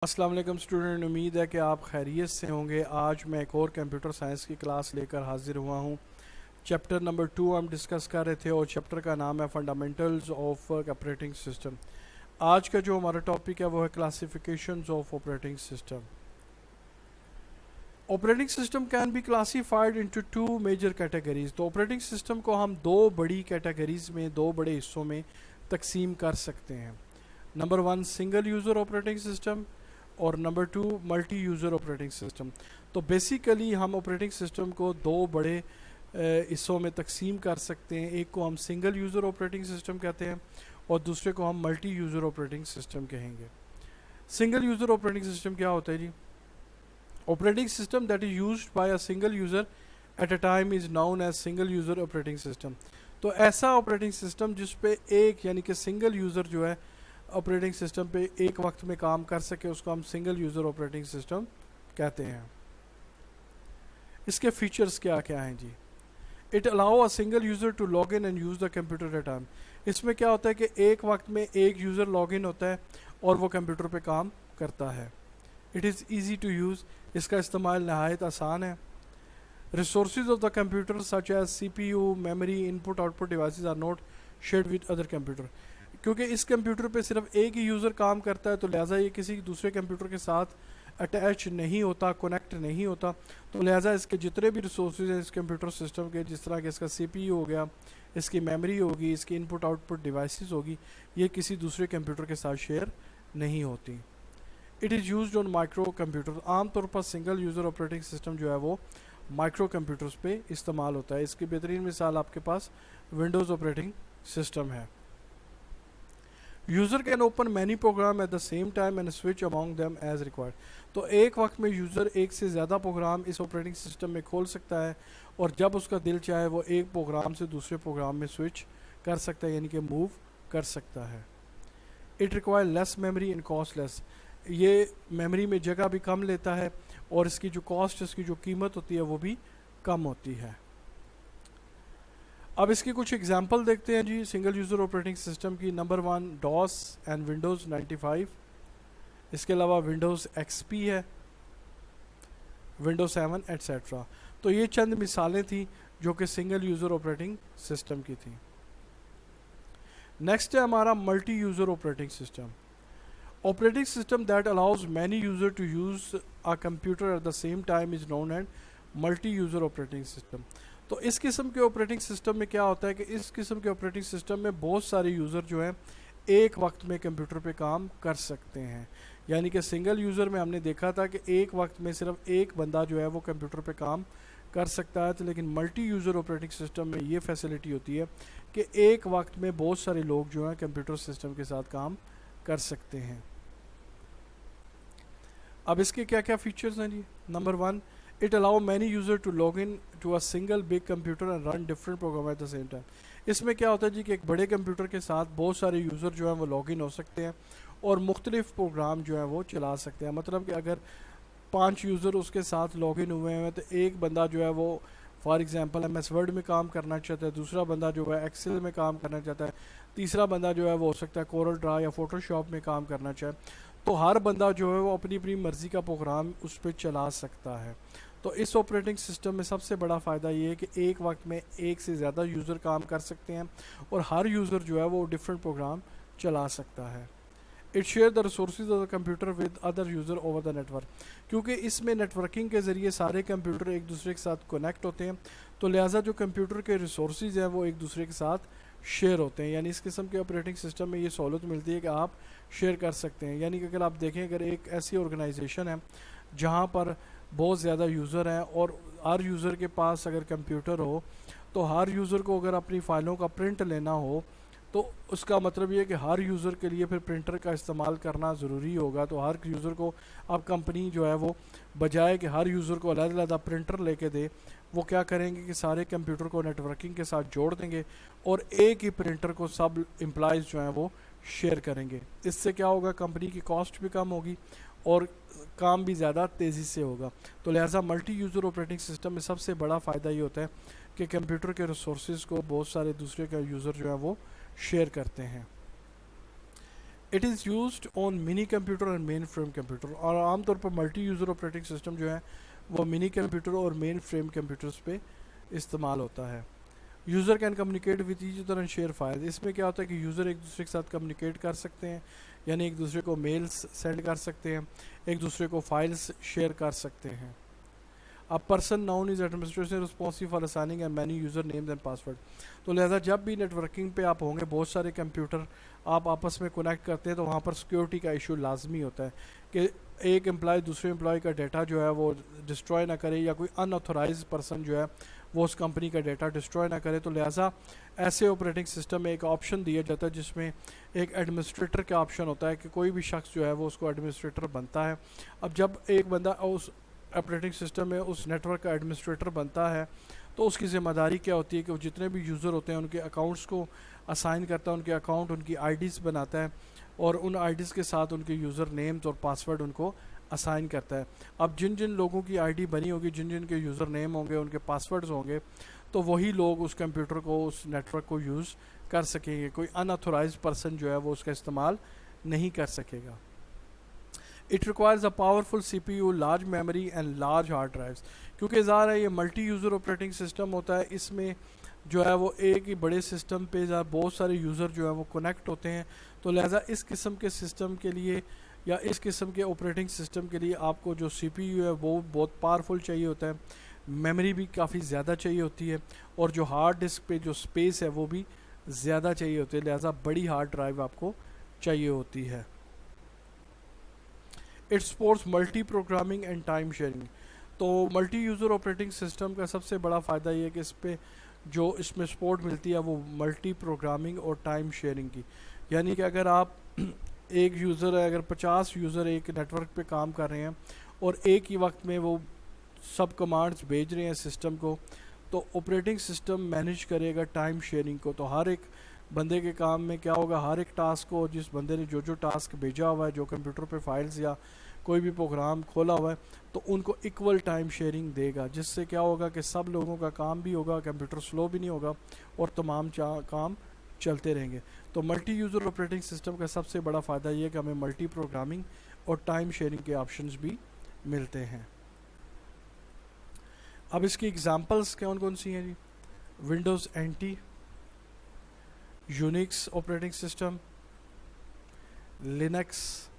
अस्सलाम वालेकुम स्टूडेंट, उम्मीद है कि आप खैरियत से होंगे। आज मैं एक और कंप्यूटर साइंस की क्लास लेकर हाजिर हुआ हूँ। चैप्टर नंबर 2 हम डिस्कस कर रहे थे और चैप्टर का नाम है फंडामेंटल्स ऑफ ऑपरेटिंग सिस्टम। आज का जो हमारा टॉपिक है वो है classifications of operating system. Operating system can be classified into two major categories. तो ऑपरेटिंग सिस्टम को हम दो बड़ी कैटेगरीज में, दो बड़े हिस्सों में तकसीम कर सकते हैं। Number 1 single user operating system और number 2 multi user operating system. तो बेसिकली हम ऑपरेटिंग सिस्टम को दो बड़े हिस्सों में तकसीम कर सकते हैं। एक को हम सिंगल यूज़र ऑपरेटिंग सिस्टम कहते हैं और दूसरे को हम मल्टी यूज़र ऑपरेटिंग सिस्टम कहेंगे। सिंगल यूज़र ऑपरेटिंग सिस्टम क्या होता है जी? Operating system that is used by a single user at a time is known as single user operating system. तो ऐसा ऑपरेटिंग सिस्टम जिस पे एक यानी कि सिंगल यूज़र जो है ऑपरेटिंग सिस्टम पे एक वक्त में काम कर सके, उसको हम सिंगल यूज़र ऑपरेटिंग सिस्टम कहते हैं। इसके फीचर्स क्या क्या हैं जी? It allow a single user to log in and use the computer at time. इसमें क्या होता है कि एक वक्त में एक यूज़र लॉग इन होता है और वो कंप्यूटर पे काम करता है। It is easy to use, इसका इस्तेमाल नहायत आसान है। Resources of the computer such as CPU, memory, input output devices are not shared with other computer. क्योंकि इस कंप्यूटर पे सिर्फ एक ही यूज़र काम करता है तो लिहाजा ये किसी दूसरे कंप्यूटर के साथ अटैच नहीं होता, कनेक्ट नहीं होता। तो लिहाजा इसके जितने भी रिसोर्सेज हैं इस कंप्यूटर सिस्टम के, जिस तरह के इसका CPU हो गया, इसकी मेमोरी होगी, इसकी इनपुट आउटपुट डिवाइसेस होगी, ये किसी दूसरे कंप्यूटर के साथ शेयर नहीं होती। It is used on micro computer. आमतौर पर सिंगल यूज़र ऑपरेटिंग सिस्टम जो है वो माइक्रो कंप्यूटर्स पे इस्तेमाल होता है। इसकी बेहतरीन मिसाल आपके पास विंडोज़ ऑपरेटिंग सिस्टम है। User can open many program at the same time and switch among them as required. तो एक वक्त में यूज़र एक से ज़्यादा प्रोग्राम इस ऑपरेटिंग सिस्टम में खोल सकता है और जब उसका दिल चाहे वो एक प्रोग्राम से दूसरे प्रोग्राम में स्विच कर सकता है, यानी कि मूव कर सकता है। It require less memory and cost less. ये मेमोरी में जगह भी कम लेता है और इसकी जो कॉस्ट, इसकी जो कीमत होती है वो भी कम होती है। अब इसकी कुछ एग्जांपल देखते हैं जी सिंगल यूज़र ऑपरेटिंग सिस्टम की। Number 1 DOS and Windows 95। इसके अलावा विंडोज़ XP है, विंडोज़ 7 एट्सेट्रा। तो ये चंद मिसालें थी जो कि सिंगल यूज़र ऑपरेटिंग सिस्टम की थी। नेक्स्ट है हमारा multi user operating system. Operating system that allows many user to use a computer at the same time is known and multi user operating system. तो इस किस्म के ऑपरेटिंग सिस्टम में क्या होता है कि इस किस्म के ऑपरेटिंग सिस्टम में बहुत सारे यूज़र जो हैं एक वक्त में कंप्यूटर पे काम कर सकते हैं। यानी कि सिंगल यूज़र में हमने देखा था कि एक वक्त में सिर्फ एक बंदा जो है वो कंप्यूटर पे काम कर सकता है। तो लेकिन मल्टी यूज़र ऑपरेटिंग सिस्टम में ये फैसिलिटी होती है कि एक वक्त में बहुत सारे लोग जो हैं कंप्यूटर सिस्टम के साथ काम कर सकते हैं। अब इसके क्या क्या फीचर्स हैं जी? Number 1, it allow many user to log in to a single big computer and run different program at the same time. इसमें क्या होता है जी कि एक बड़े कंप्यूटर के साथ बहुत सारे यूज़र जो हैं वो लॉग इन हो सकते हैं और मुख्तलिफ प्रोग्राम जो हैं वो चला सकते हैं। मतलब कि अगर 5 यूज़र उसके साथ लॉग इन हुए हैं तो एक बंदा जो है वो फॉर एग्जांपल MS वर्ड में काम करना चाहता है, दूसरा बंदा जो है एक्सेल में काम करना चाहता है, तीसरा बंदा जो है वो हो सकता है कोरल ड्रा या फोटोशॉप में काम करना चाहे। तो हर बंदा जो है वो अपनी अपनी मर्ज़ी का प्रोग्राम उस पर चला सकता है। तो इस ऑपरेटिंग सिस्टम में सबसे बड़ा फ़ायदा ये है कि एक वक्त में एक से ज़्यादा यूज़र काम कर सकते हैं और हर यूज़र जो है वो डिफरेंट प्रोग्राम चला सकता है। It share the resources of the computer with other user over the network. क्योंकि इसमें नेटवर्किंग के ज़रिए सारे कंप्यूटर एक दूसरे के साथ कनेक्ट होते हैं, तो लिहाजा जो कंप्यूटर के रिसोर्सेज हैं वो एक दूसरे के साथ शेयर होते हैं। यानी इस किस्म के ऑपरेटिंग सिस्टम में ये सहूलत मिलती है कि आप शेयर कर सकते हैं। यानी कि अगर आप देखें, अगर एक ऐसी ऑर्गेनाइजेशन है जहाँ पर बहुत ज़्यादा यूज़र हैं और हर यूज़र के पास अगर कंप्यूटर हो तो हर यूज़र को अगर अपनी फ़ाइलों का प्रिंट लेना हो तो उसका मतलब ये है कि हर यूज़र के लिए फिर प्रिंटर का इस्तेमाल करना ज़रूरी होगा। तो हर यूज़र को अब कंपनी जो है वो बजाय कि हर यूज़र को अलग-अलग प्रिंटर लेके दे, वो क्या करेंगे कि सारे कंप्यूटर को नेटवर्किंग के साथ जोड़ देंगे और एक ही प्रिंटर को सब एम्प्लॉयज़ जो हैं वो शेयर करेंगे। इससे क्या होगा, कंपनी की कॉस्ट भी कम होगी और काम भी ज़्यादा तेज़ी से होगा। तो लिहाजा मल्टी यूज़र ऑपरेटिंग सिस्टम में सबसे बड़ा फ़ायदा ये होता है कि कंप्यूटर के रिसोर्सेज को बहुत सारे दूसरे का यूज़र जो है वो शेयर करते हैं। It is used on mini computer and main frame computer, और आमतौर पर मल्टी यूज़र ऑपरेटिंग सिस्टम जो है वो मिनी कंप्यूटर और मेन फ्रेम कंप्यूटर्स पे इस्तेमाल होता है। User can communicate with each other and share file. इसमें क्या होता है कि यूज़र एक दूसरे के साथ कम्युनिकेट कर सकते हैं, यानी एक दूसरे को मेल्स सेंड कर सकते हैं, एक दूसरे को फाइल्स शेयर कर सकते हैं। A person noun is administration responsive for assigning and many user names and password. तो लिहाजा जब भी नेटवर्किंग पे आप होंगे, बहुत सारे कंप्यूटर आप आपस में कनेक्ट करते हैं, तो वहाँ पर सिक्योरिटी का इशू लाजमी होता है कि एक एम्प्लॉय दूसरे एम्प्लॉय का डाटा जो है वो डिस्ट्रॉय ना करे, या कोई अनऑथोराइज पर्सन जो है वो उस कंपनी का डाटा डिस्ट्रॉय ना करे। तो लिहाजा ऐसे ऑपरेटिंग सिस्टम में एक ऑप्शन दिया जाता है जिसमें एक एडमिनिस्ट्रेटर का ऑप्शन होता है कि कोई भी शख्स जो है वो उसको एडमिनिस्ट्रेटर बनता है। अब जब एक बंदा उस ऑपरेटिंग सिस्टम में उस नेटवर्क का एडमिनिस्ट्रेटर बनता है, तो उसकी ज़िम्मेदारी क्या होती है कि वो जितने भी यूज़र होते हैं उनके अकाउंट्स को असाइन करता है, उनके अकाउंट उनकी आईडीज़ बनाता है, और उन आईडीज़ के साथ उनके यूज़र नेम्स और पासवर्ड उनको असाइन करता है। अब जिन जिन लोगों की आईडी बनी होगी, जिन जिन के यूज़र नेम होंगे, उनके पासवर्ड्स होंगे, तो वही लोग उस कंप्यूटर को, उस नेटवर्क को यूज़ कर सकेंगे। कोई अनऑथोराइज पर्सन जो है वो उसका इस्तेमाल नहीं कर सकेगा। It requires a powerful CPU, large memory and large hard drives. क्योंकि ज़ाहिर है ये मल्टी यूज़र ऑपरेटिंग सिस्टम होता है, इसमें जो है वो एक ही बड़े सिस्टम पे बहुत सारे यूज़र जो है वो कनेक्ट होते हैं। तो लिहाजा इस किस्म के सिस्टम के लिए, या इस किस्म के ऑपरेटिंग सिस्टम के लिए आपको जो CPU है वो बहुत पावरफुल चाहिए होता है, मेमोरी भी काफ़ी ज़्यादा चाहिए होती है, और जो हार्ड डिस्क पे जो स्पेस है वो भी ज़्यादा चाहिए होती है। लिहाजा बड़ी हार्ड ड्राइव आपको चाहिए होती है। It supports multi programming and time sharing. तो मल्टी यूज़र ऑपरेटिंग सिस्टम का सबसे बड़ा फ़ायदा ये है कि इस पे जो इसमें सपोर्ट मिलती है वो मल्टी प्रोग्रामिंग और टाइम शेयरिंग की। यानी कि अगर आप एक यूज़र है, अगर 50 यूज़र एक नेटवर्क पे काम कर रहे हैं और एक ही वक्त में वो सब कमांड्स भेज रहे हैं सिस्टम को, तो ऑपरेटिंग सिस्टम मैनेज करेगा टाइम शेयरिंग को। तो हर एक बंदे के काम में क्या होगा, हर एक टास्क को जिस बंदे ने जो जो टास्क भेजा हुआ है, जो कंप्यूटर पे फाइल्स या कोई भी प्रोग्राम खोला हुआ है, तो उनको इक्वल टाइम शेयरिंग देगा, जिससे क्या होगा कि सब लोगों का काम भी होगा, कंप्यूटर स्लो भी नहीं होगा, और तमाम काम चलते रहेंगे। तो मल्टी यूज़र ऑपरेटिंग सिस्टम का सबसे बड़ा फ़ायदा ये है कि हमें मल्टी प्रोग्रामिंग और टाइम शेयरिंग के ऑप्शंस भी मिलते हैं। अब इसकी एग्जांपल्स कौन कौन सी हैं जी? Windows NT, Unix operating system, Linux,